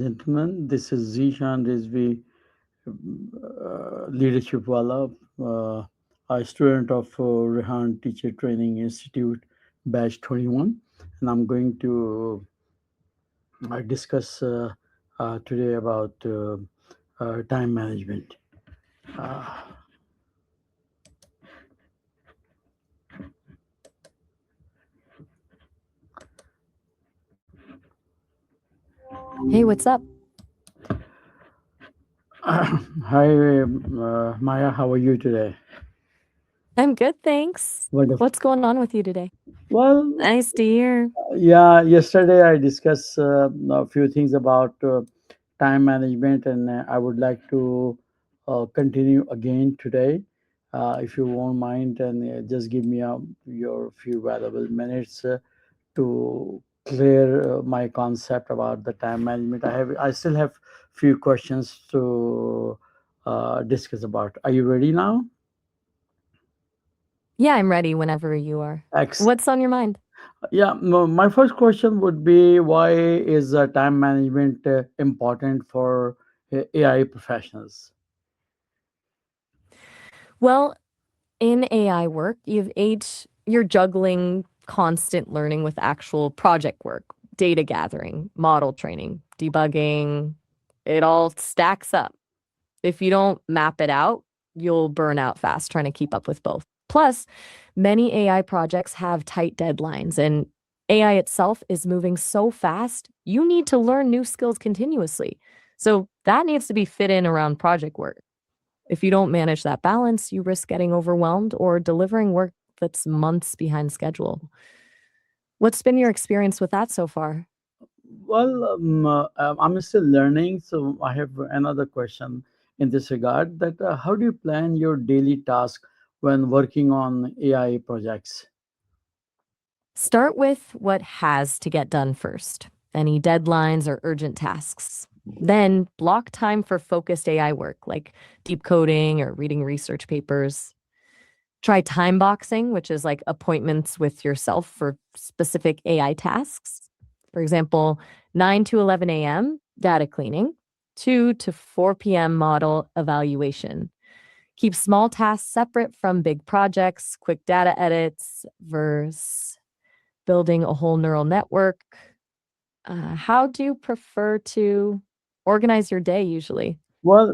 gentlemen. This is Zishan Rizvi, Leadership Wala, a student of Rehan Teacher Training Institute, Batch 21. And I'm going to discuss today about time management. Uh, Hey, what's up? Hi, Maya, how are you today? I'm good, thanks. Wonderful. What's going on with you today? Well, Nice to hear. yeah, yesterday I discussed a few things about time management, and I would like to continue again today. If you won't mind, and just give me your few valuable minutes to clear my concept about the time management. I still have few questions to discuss about. Are you ready now? Yeah, I'm ready whenever you are. What's on your mind? Yeah, no, my first question would be, why is time management important for AI professionals? Well, in AI work, you're juggling constant learning with actual project work, data gathering, model training, debugging. It all stacks up. If you don't map it out, you'll burn out fast trying to keep up with both. Plus, many AI projects have tight deadlines, and AI itself is moving so fast, you need to learn new skills continuously. So that needs to be fit in around project work. If you don't manage that balance, you risk getting overwhelmed or delivering work that's months behind schedule. What's been your experience with that so far? Well, I'm still learning, so I have another question in this regard. That how do you plan your daily task when working on AI projects? Start with what has to get done first, any deadlines or urgent tasks. Then block time for focused AI work like deep coding or reading research papers. Try time boxing, which is like appointments with yourself for specific AI tasks. For example, 9 to 11 a.m., data cleaning, 2 to 4 p.m., model evaluation. Keep small tasks separate from big projects, quick data edits versus building a whole neural network. How do you prefer to organize your day usually? Well,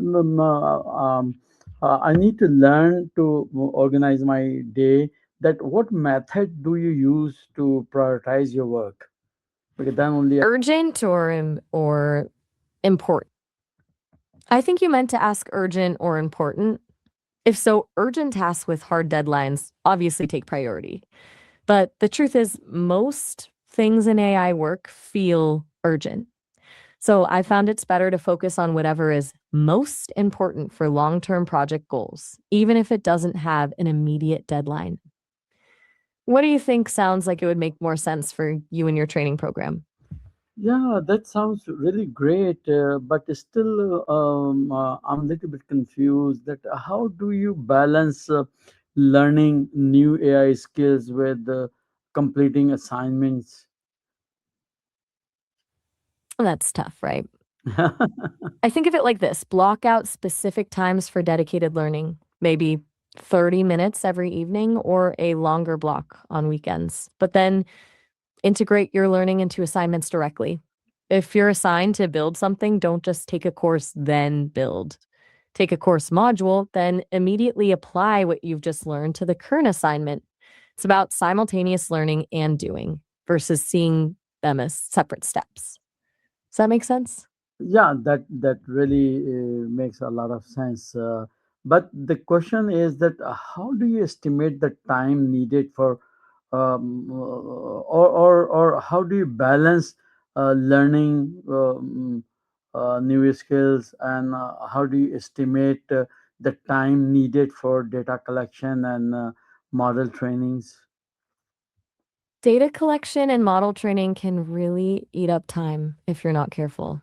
I need to learn to organize my day. That what method do you use to prioritize your work? Because then only. Urgent or important? I think you meant to ask urgent or important. If so, urgent tasks with hard deadlines obviously take priority. But the truth is, most things in AI work feel urgent. So I found it's better to focus on whatever is most important for long term project goals, even if it doesn't have an immediate deadline. What do you think sounds like it would make more sense for you and your training program? Yeah, that sounds really great, but still, I'm a little bit confused that how do you balance learning new AI skills with completing assignments? That's tough, right? I think of it like this: block out specific times for dedicated learning, maybe 30 minutes every evening or a longer block on weekends. But then integrate your learning into assignments directly. If you're assigned to build something, don't just take a course, then build. Take a course module, then immediately apply what you've just learned to the current assignment. It's about simultaneous learning and doing versus seeing them as separate steps. Does that make sense? Yeah, that really makes a lot of sense. But the question is that how do you estimate the time needed for, or how do you balance learning new skills, and how do you estimate the time needed for data collection and model trainings? Data collection and model training can really eat up time if you're not careful.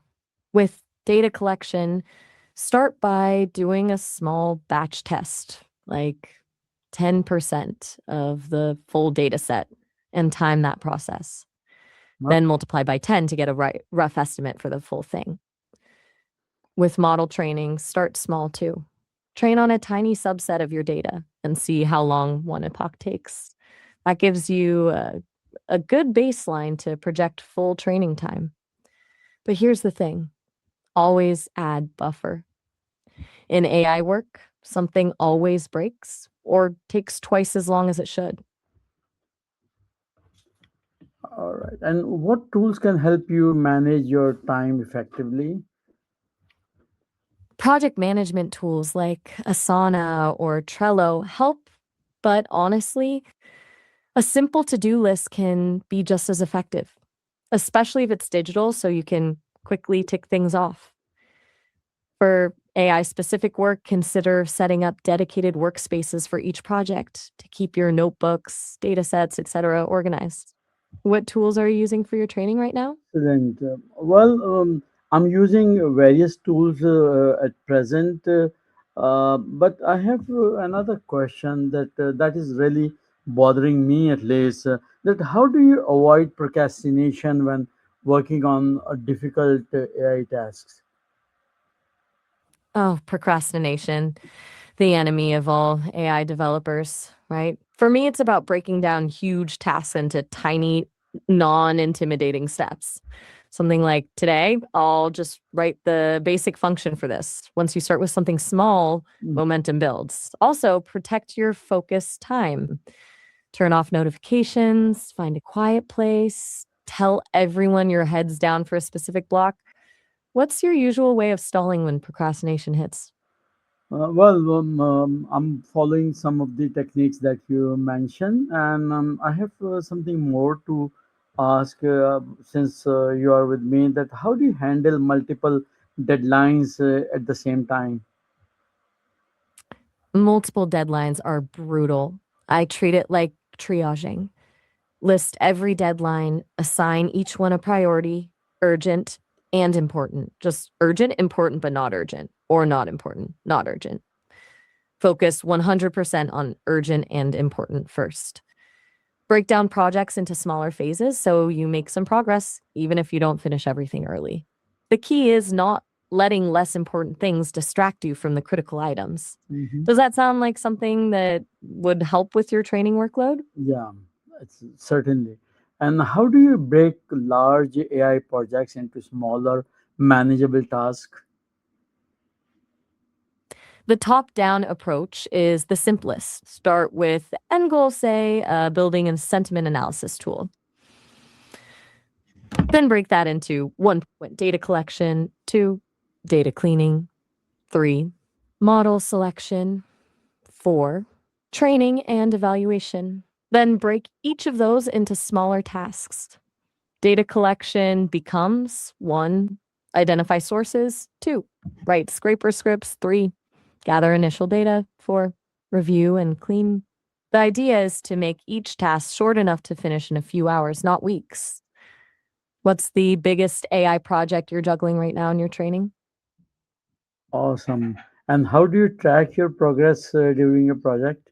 With data collection, start by doing a small batch test, like 10% of the full data set, and time that process. Huh? Then multiply by 10 to get a rough estimate for the full thing. With model training, start small too. Train on a tiny subset of your data and see how long one epoch takes. That gives you a good baseline to project full training time. But here's the thing, always add buffer. In AI work, something always breaks or takes twice as long as it should. All right. And what tools can help you manage your time effectively? Project management tools like Asana or Trello help, but honestly, a simple to do list can be just as effective, especially if it's digital, so you can quickly tick things off. For AI specific work, consider setting up dedicated workspaces for each project to keep your notebooks, data sets, etc. organized. What tools are you using for your training right now? Excellent. I'm using various tools at present, but I have another question that is really bothering me at least. That how do you avoid procrastination when working on difficult AI tasks? Oh, procrastination, the enemy of all AI developers, right? For me, it's about breaking down huge tasks into tiny, non intimidating steps. Something like today, I'll just write the basic function for this. Once you start with something small, Mm. momentum builds. Also, protect your focus time. Turn off notifications, find a quiet place, tell everyone your head's down for a specific block. What's your usual way of stalling when procrastination hits? I'm following some of the techniques that you mentioned, and I have something more to ask since you are with me. That how do you handle multiple deadlines at the same time? Multiple deadlines are brutal. I treat it like triaging. List every deadline, assign each one a priority, urgent and important. Just urgent, important, but not urgent, or not important, not urgent. Focus 100% on urgent and important first. Break down projects into smaller phases so you make some progress, even if you don't finish everything early. The key is not letting less important things distract you from the critical items. Hmm. Does that sound like something that would help with your training workload? Yeah, it's certainly. And how do you break large AI projects into smaller, manageable tasks? The top down approach is the simplest. Start with the end goal, say, building a sentiment analysis tool. Then break that into one point, data collection, two, data cleaning, three, model selection, four, training and evaluation. Then break each of those into smaller tasks. Data collection becomes one, identify sources, two, write scraper scripts, three, gather initial data, four, review and clean. The idea is to make each task short enough to finish in a few hours, not weeks. What's the biggest AI project you're juggling right now in your training? Awesome. And how do you track your progress during your project?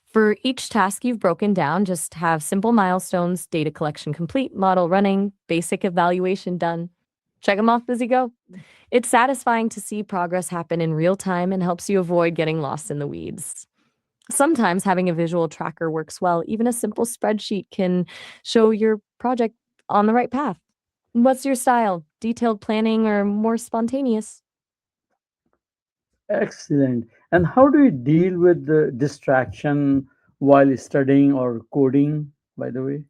For each task you've broken down, just have simple milestones, data collection complete, model running, basic evaluation done. Check them off as you go. It's satisfying to see progress happen in real time and helps you avoid getting lost in the weeds. Sometimes having a visual tracker works well. Even a simple spreadsheet can show your project on the right path. What's your style? Detailed planning or more spontaneous? Excellent. And how do you deal with the distraction while studying or coding, by the way?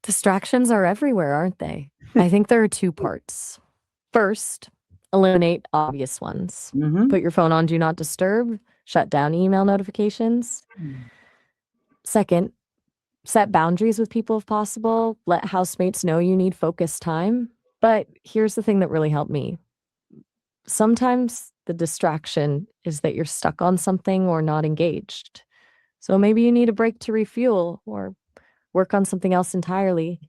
Distractions are everywhere, aren't they? I think there are two parts. First, eliminate obvious ones. Mm-hmm. Put your phone on do not disturb, shut down email notifications. Second, set boundaries with people if possible. Let housemates know you need focused time. But here's the thing that really helped me. Sometimes the distraction is that you're stuck on something or not engaged. So maybe you need a break to refuel or work on something else entirely.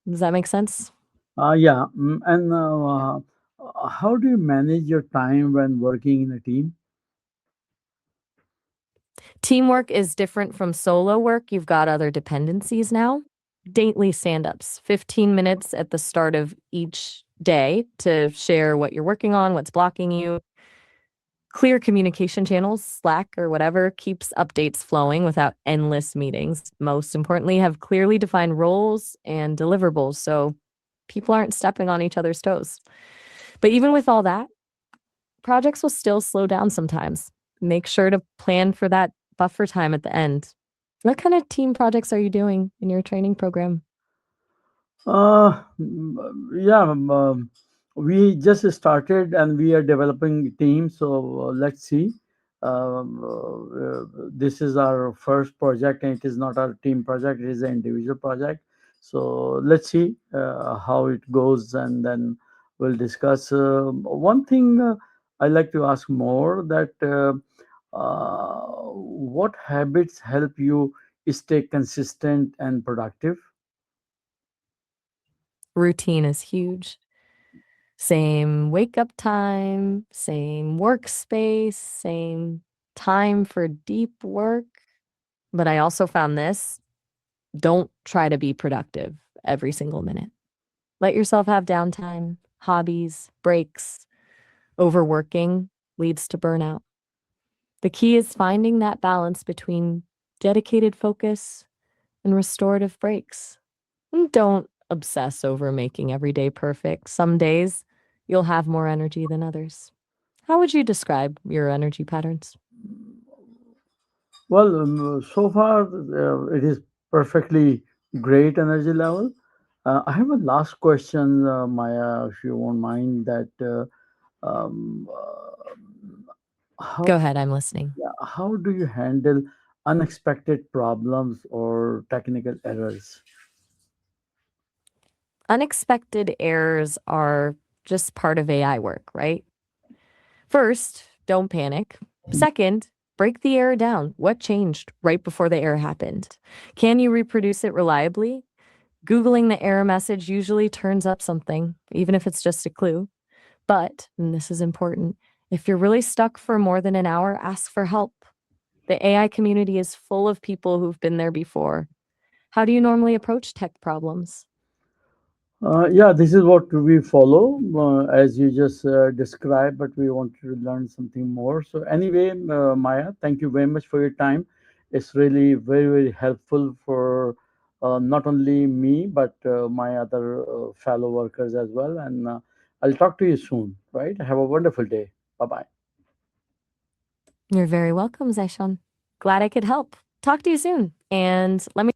Does that make sense? Yeah. And how do you manage your time when working in a team? Teamwork is different from solo work. You've got other dependencies now. daily stand ups, 15 minutes at the start of each day to share what you're working on, what's blocking you. Clear communication channels, Slack or whatever, keeps updates flowing without endless meetings. Most importantly, have clearly defined roles and deliverables so people aren't stepping on each other's toes. But even with all that, projects will still slow down sometimes. Make sure to plan for that buffer time at the end. What kind of team projects are you doing in your training program? Yeah, we just started and we are developing teams. So let's see. This is our first project, and it is not our team project; it is an individual project. So let's see how it goes, and then we'll discuss. One thing I like to ask more that what habits help you stay consistent and productive? Routine is huge. Same wake up time, same workspace, same time for deep work. But I also found this: don't try to be productive every single minute. Let yourself have downtime, hobbies, breaks. Overworking leads to burnout. The key is finding that balance between dedicated focus and restorative breaks. And don't obsess over making every day perfect. Some days you'll have more energy than others. How would you describe your energy patterns? Well, so far it is perfectly great energy level. I have a last question, Maya, if you won't mind. That how Go ahead, I'm listening. yeah, how do you handle unexpected problems or technical errors? Unexpected errors are just part of AI work, right? First, don't panic. Second, break the error down. What changed right before the error happened? Can you reproduce it reliably? Googling the error message usually turns up something, even if it's just a clue. But, and this is important, if you're really stuck for more than an hour, ask for help. The AI community is full of people who've been there before. How do you normally approach tech problems? Yeah, this is what we follow as you just described, but we want to learn something more. So, anyway, Maya, thank you very much for your time. It's really very, very helpful for not only me, but my other fellow workers as well. And I'll talk to you soon, right? Have a wonderful day. Bye bye. You're very welcome, Zaishan. Glad I could help. Talk to you soon. And let me